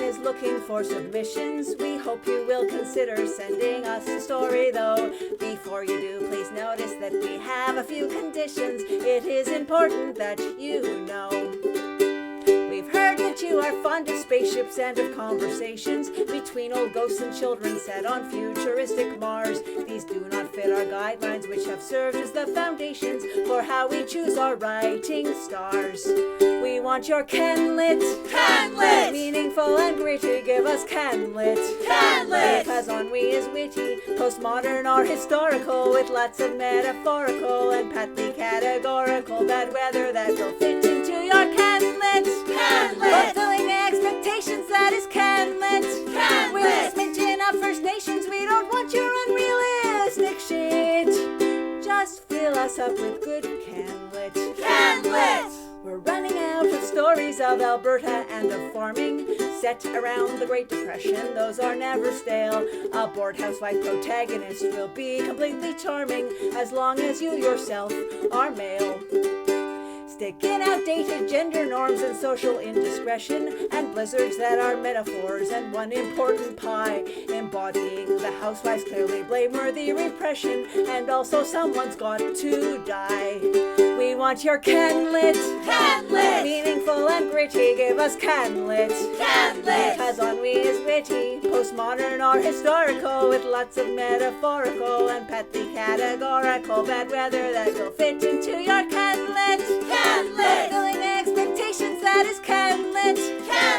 is looking for submissions. We hope you will consider sending us a story, though. Before you do, please notice that we have a few conditions. It is important that you know. We've heard that you are fond of spaceships and of conversations between old ghosts and children set on futuristic Mars. These do not fit our guidelines, which have served as the foundations for how we choose our writing stars. We want your CanLit, CanLit, meaningful and gritty. Give us CanLit, CanLit, because ennui is witty, postmodern or historical, with lots of metaphorical and patently categorical bad weather that will fit into your CanLit. Fulfilling expectations, that is CanLit. With a smidgen of First Nations, we don't want your unrealistic shit. Just fill us up with good CanLit. CanLit. We're running out of stories of Alberta and of farming set around the Great Depression. Those are never stale. A bored housewife protagonist will be completely charming as long as you yourself are male. Stick in outdated gender norms and social indiscretion and blizzards that are metaphors and one important pie, embodying the housewife's clearly blameworthy repression, and also someone's got to die. We want your CanLit, CanLit, meaningful and gritty. Give us CanLit, CanLit, because ennui is witty, postmodern or historical, with lots of metaphorical and patently categorical bad weather that will fit into your CanLit. Fulfilling expectations, that is CanLit.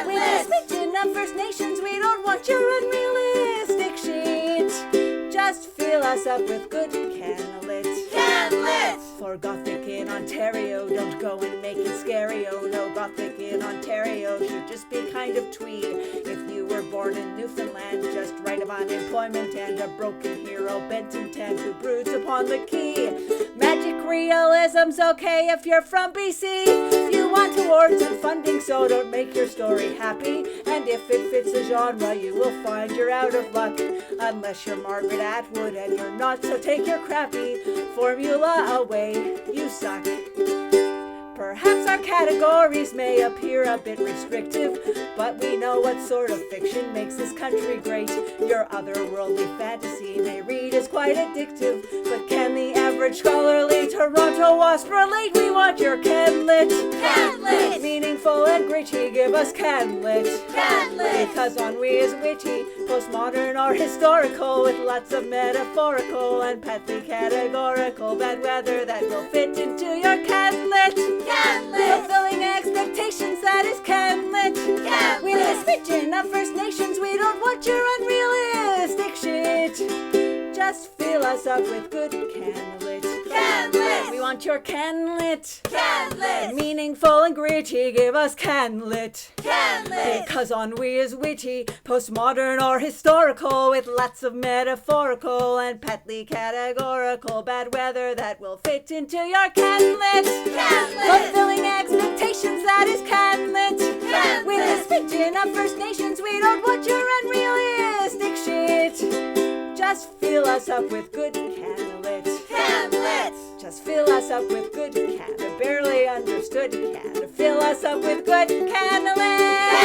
With a smidgen of First Nations, we don't want your unrealistic shit. Just fill us up with good CanLit. CanLit. For Gothic in Ontario, don't go and make it scary. Oh no, Gothic in Ontario should just be kind of twee. If you were born in Newfoundland, just write of unemployment and a broken hero bent intent who broods upon the key. Magic realism's okay if you're from BC. You want awards and funding, so don't make your story happy. And if it fits a genre, you will find you're out of luck. Unless you're Margaret Atwood and you're not, so take your crappy formula away. You suck. Perhaps our categories may appear a bit restrictive, but we know what sort of fiction makes this country great. Your otherworldly fantasy may read as quite addictive, but can the average scholarly Toronto wasp relate? We want your CanLit, CanLit, meaningful and gritty. Give us CanLit, CanLit, because ennui is witty, postmodern or historical, with lots of metaphorical and patently categorical bad weather that will fit into your CanLit. Fulfilling expectations, that is CanLit. With a smidgen of First Nations, we don't want your unrealistic shit. Just fill us up with good CanLit. We want your CanLit, meaningful and gritty. Give us CanLit, because ennui is witty, postmodern or historical, with lots of metaphorical and patently categorical bad weather that will fit into your CanLit. Fulfilling expectations, that is CanLit. With a smidgen of First Nations, we don't want your unrealistic shit. Just fill us up with good CanLit. Just fill us up with good can. A barely understood can. Fill us up with good CanLit.